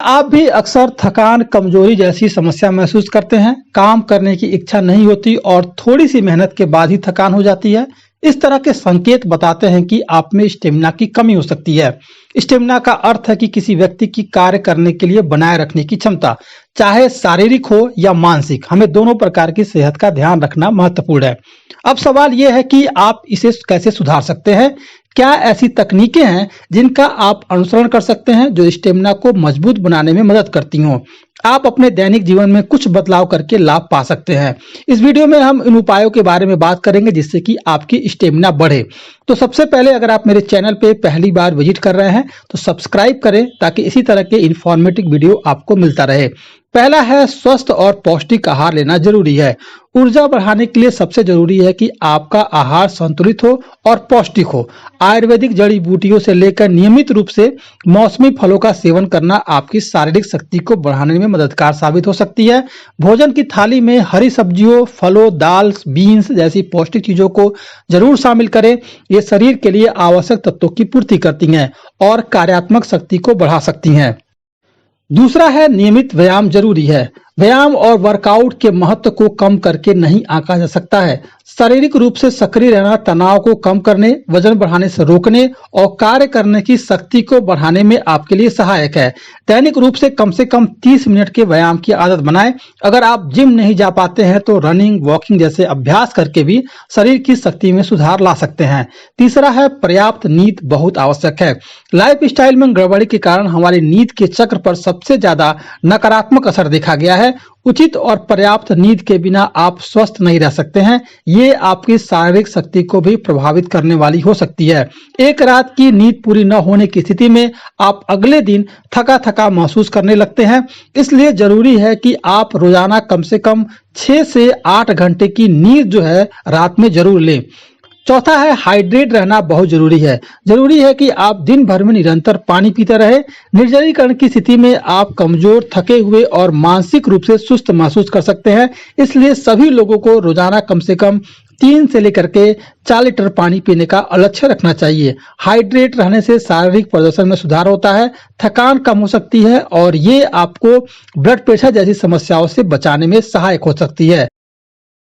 आप भी अक्सर थकान, कमजोरी जैसी समस्या महसूस करते हैं, काम करने की इच्छा नहीं होती और थोड़ी सी मेहनत के बाद ही थकान हो जाती है। इस तरह के संकेत बताते हैं कि आप में स्टेमिना की कमी हो सकती है। स्टेमिना का अर्थ है कि किसी व्यक्ति की कार्य करने के लिए बनाए रखने की क्षमता, चाहे शारीरिक हो या मानसिक। हमें दोनों प्रकार की सेहत का ध्यान रखना महत्वपूर्ण है। अब सवाल यह है कि आप इसे कैसे सुधार सकते हैं। क्या ऐसी तकनीकें हैं जिनका आप अनुसरण कर सकते हैं जो स्टेमिना को मजबूत बनाने में मदद करती हों। आप अपने दैनिक जीवन में कुछ बदलाव करके लाभ पा सकते हैं। इस वीडियो में हम इन उपायों के बारे में बात करेंगे जिससे कि आपकी स्टेमिना बढ़े। तो सबसे पहले अगर आप मेरे चैनल पे पहली बार विजिट कर रहे हैं तो सब्सक्राइब करें ताकि इसी तरह के इंफॉर्मेटिव वीडियो आपको मिलता रहे। पहला है, स्वस्थ और पौष्टिक आहार लेना जरूरी है। ऊर्जा बढ़ाने के लिए सबसे जरूरी है कि आपका आहार संतुलित हो और पौष्टिक हो। आयुर्वेदिक जड़ी बूटियों से लेकर नियमित रूप से मौसमी फलों का सेवन करना आपकी शारीरिक शक्ति को बढ़ाने में मददगार साबित हो सकती है। भोजन की थाली में हरी सब्जियों, फलों, दाल, बीन्स जैसी पौष्टिक चीजों को जरूर शामिल करें। ये शरीर के लिए आवश्यक तत्वों की पूर्ति करती हैं और कार्यात्मक शक्ति को बढ़ा सकती हैं। दूसरा है, नियमित व्यायाम जरूरी है। व्यायाम और वर्कआउट के महत्व को कम करके नहीं आंका जा सकता है। शारीरिक रूप से सक्रिय रहना तनाव को कम करने, वजन बढ़ाने से रोकने और कार्य करने की शक्ति को बढ़ाने में आपके लिए सहायक है। दैनिक रूप से कम 30 मिनट के व्यायाम की आदत बनाएं। अगर आप जिम नहीं जा पाते हैं तो रनिंग, वॉकिंग जैसे अभ्यास करके भी शरीर की शक्ति में सुधार ला सकते हैं। तीसरा है, पर्याप्त नींद बहुत आवश्यक है। लाइफ स्टाइल में गड़बड़ी के कारण हमारी नींद के चक्र पर सबसे ज्यादा नकारात्मक असर देखा गया है। उचित और पर्याप्त नींद के बिना आप स्वस्थ नहीं रह सकते हैं। ये आपकी शारीरिक शक्ति को भी प्रभावित करने वाली हो सकती है। एक रात की नींद पूरी न होने की स्थिति में आप अगले दिन थका थका महसूस करने लगते हैं। इसलिए जरूरी है कि आप रोजाना कम से कम 6 से 8 घंटे की नींद जो है रात में जरूर लें। चौथा है, हाइड्रेट रहना बहुत जरूरी है। जरूरी है कि आप दिन भर में निरंतर पानी पीते रहे। निर्जलीकरण की स्थिति में आप कमजोर, थके हुए और मानसिक रूप से सुस्त महसूस कर सकते हैं। इसलिए सभी लोगों को रोजाना कम से कम 3 से लेकर के 4 लीटर पानी पीने का लक्ष्य रखना चाहिए। हाइड्रेट रहने से शारीरिक प्रदर्शन में सुधार होता है, थकान कम हो सकती है और ये आपको ब्लड प्रेशर जैसी समस्याओं से बचाने में सहायक हो सकती है।